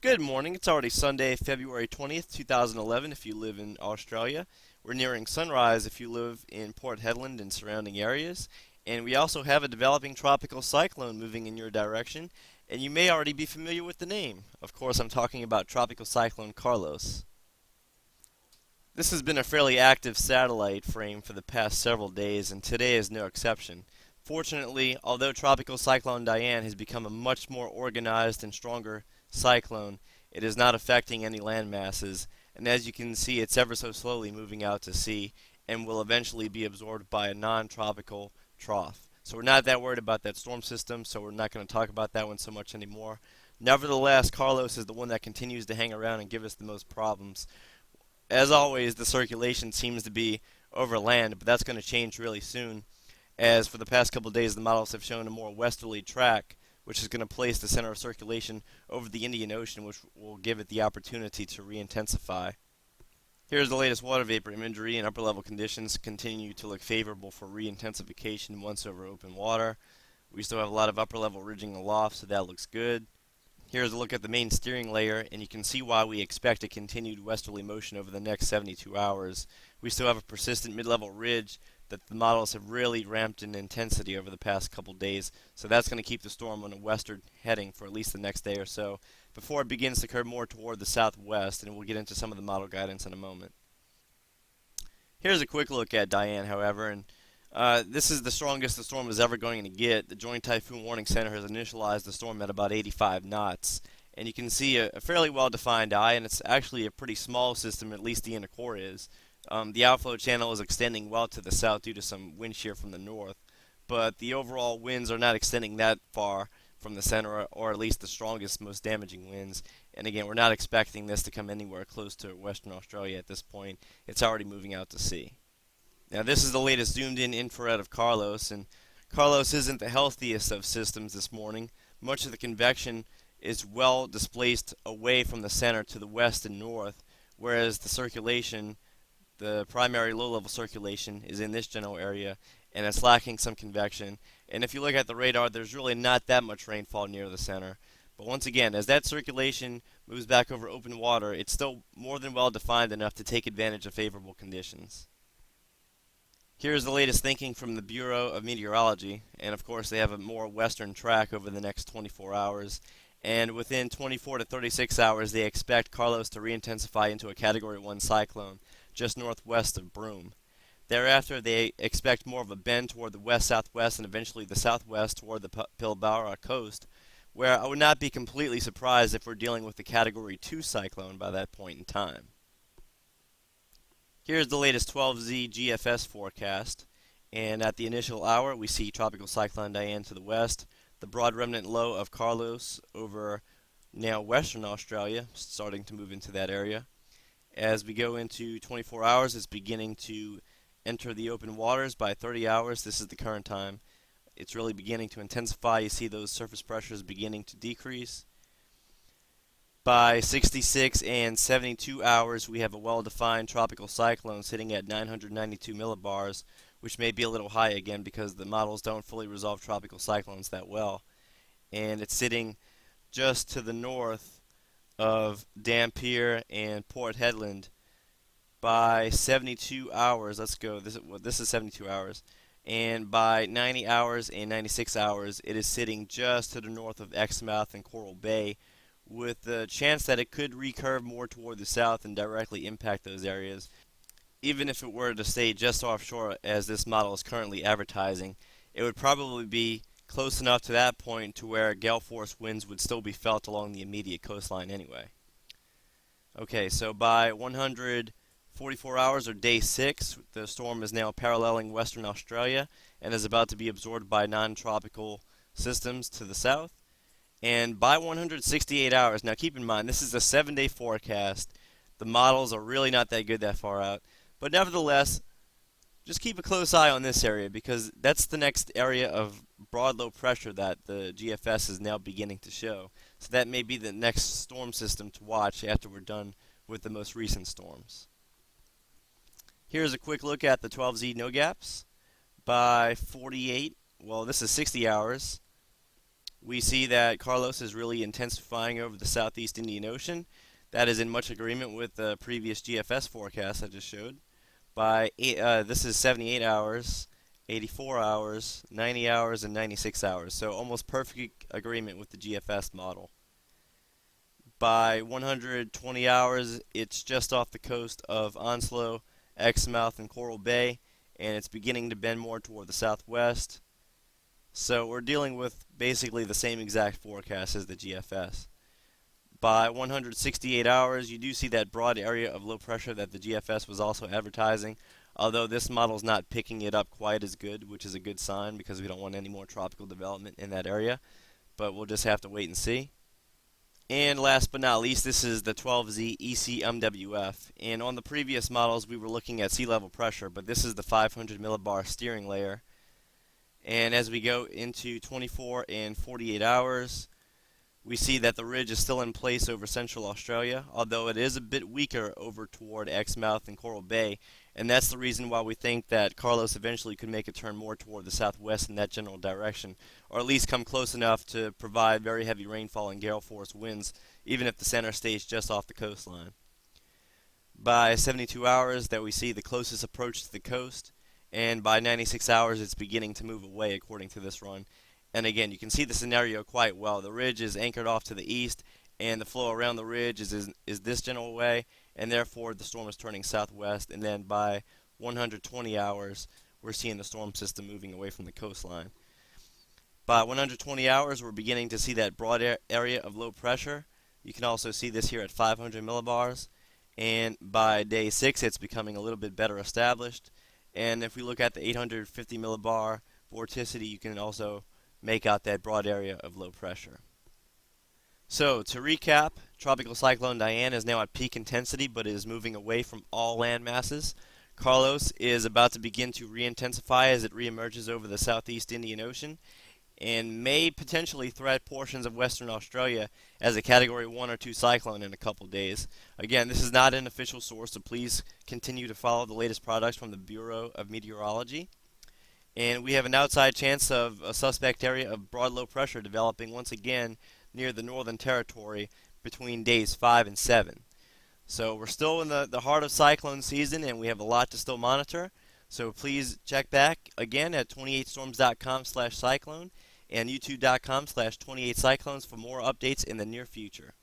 Good morning. It's already Sunday, February 20th, 2011 if you live in Australia. We're nearing sunrise if you live in Port Hedland and surrounding areas. And we also have a developing tropical cyclone moving in your direction, and you may already be familiar with the name. Of course, I'm talking about Tropical Cyclone Carlos. This has been a fairly active satellite frame for the past several days, and today is no exception. Fortunately, although Tropical Cyclone Diane has become a much more organized and stronger cyclone, it is not affecting any land masses, and as you can see, it's ever so slowly moving out to sea and will eventually be absorbed by a non-tropical trough. So we're not that worried about that storm system, so we're not going to talk about that one so much anymore. Nevertheless, Carlos is the one that continues to hang around and give us the most problems. As always, the circulation seems to be over land, but that's going to change really soon, as for the past couple of days the models have shown a more westerly track, which is going to place the center of circulation over the Indian Ocean, which will give it the opportunity to re-intensify. Here's the latest water vapor imagery, and upper level conditions continue to look favorable for re-intensification once over open water. We still have a lot of upper level ridging aloft, so that looks good. Here's a look at the main steering layer, and you can see why we expect a continued westerly motion over the next 72 hours. We still have a persistent mid-level ridge that the models have really ramped in intensity over the past couple days, so that's going to keep the storm on a westward heading for at least the next day or so, before it begins to curve more toward the southwest, and we'll get into some of the model guidance in a moment. Here's a quick look at Diane, however, and this is the strongest the storm is ever going to get. The Joint Typhoon Warning Center has initialized the storm at about 85 knots. And you can see a fairly well-defined eye, and it's actually a pretty small system, at least the inner core is. The outflow channel is extending well to the south due to some wind shear from the north. But the overall winds are not extending that far from the center, or at least the strongest, most damaging winds. And again, we're not expecting this to come anywhere close to Western Australia at this point. It's already moving out to sea. Now this is the latest zoomed-in infrared of Carlos, and Carlos isn't the healthiest of systems this morning. Much of the convection is well displaced away from the center to the west and north, whereas the circulation, the primary low-level circulation, is in this general area, and it's lacking some convection. And if you look at the radar, there's really not that much rainfall near the center. But once again, as that circulation moves back over open water, it's still more than well defined enough to take advantage of favorable conditions. Here's the latest thinking from the Bureau of Meteorology, and of course they have a more western track over the next 24 hours, and within 24 to 36 hours they expect Carlos to re-intensify into a Category 1 cyclone just northwest of Broome. Thereafter they expect more of a bend toward the west-southwest and eventually the southwest toward the Pilbara coast, where I would not be completely surprised if we're dealing with the Category 2 cyclone by that point in time. Here's the latest 12Z GFS forecast, and at the initial hour we see Tropical Cyclone Diane to the west, the broad remnant low of Carlos over now Western Australia, starting to move into that area. As we go into 24 hours, it's beginning to enter the open waters. By 30 hours, this is the current time, it's really beginning to intensify. You see those surface pressures beginning to decrease. By 66 and 72 hours, we have a well-defined tropical cyclone sitting at 992 millibars, which may be a little high again because the models don't fully resolve tropical cyclones that well. And it's sitting just to the north of Dampier and Port Hedland. By 72 hours, let's go, this is 72 hours, and by 90 hours and 96 hours, it is sitting just to the north of Exmouth and Coral Bay, with the chance that it could recurve more toward the south and directly impact those areas. Even if it were to stay just offshore as this model is currently advertising, it would probably be close enough to that point to where gale force winds would still be felt along the immediate coastline anyway. Okay, so by 144 hours or day 6, the storm is now paralleling Western Australia and is about to be absorbed by non-tropical systems to the south. And by 168 hours, now keep in mind, this is a 7-day forecast. The models are really not that good that far out. But nevertheless, just keep a close eye on this area because that's the next area of broad low pressure that the GFS is now beginning to show. So that may be the next storm system to watch after we're done with the most recent storms. Here's a quick look at the 12Z no gaps. By 48, well, this is 60 hours. We see that Carlos is really intensifying over the southeast Indian Ocean. That is in much agreement with the previous GFS forecast I just showed. This is 78 hours, 84 hours, 90 hours, and 96 hours. So almost perfect agreement with the GFS model. By 120 hours, it's just off the coast of Onslow, Exmouth, and Coral Bay, and it's beginning to bend more toward the southwest. So we're dealing with basically the same exact forecast as the GFS. By 168 hours, you do see that broad area of low pressure that the GFS was also advertising, although this model is not picking it up quite as good, which is a good sign because we don't want any more tropical development in that area, but we'll just have to wait and see. And last but not least, this is the 12Z ECMWF. And on the previous models, we were looking at sea level pressure, but this is the 500 millibar steering layer. And as we go into 24 and 48 hours, we see that the ridge is still in place over central Australia, although it is a bit weaker over toward Exmouth and Coral Bay, and that's the reason why we think that Carlos eventually could make a turn more toward the southwest in that general direction, or at least come close enough to provide very heavy rainfall and gale force winds, even if the center stays just off the coastline. By 72 hours that we see the closest approach to the coast, and by 96 hours it's beginning to move away according to this run. And again, you can see the scenario quite well. The ridge is anchored off to the east, and the flow around the ridge is this general way, and therefore the storm is turning southwest. And then by 120 hours, we're seeing the storm system moving away from the coastline. By 120 hours, we're beginning to see that broad area of low pressure. You can also see this here at 500 millibars. And by day 6, it's becoming a little bit better established. And if we look at the 850 millibar vorticity, you can also make out that broad area of low pressure. So, to recap, Tropical Cyclone Diane is now at peak intensity but is moving away from all land masses. Carlos is about to begin to re-intensify as it reemerges over the southeast Indian Ocean and may potentially threat portions of Western Australia as a Category 1 or 2 cyclone in a couple days. Again, this is not an official source, so please continue to follow the latest products from the Bureau of Meteorology. And we have an outside chance of a suspect area of broad low pressure developing once again near the Northern Territory between days 5 and 7. So we're still in the heart of cyclone season, and we have a lot to still monitor. So please check back again at 28storms.com/cyclone and youtube.com/28cyclones for more updates in the near future.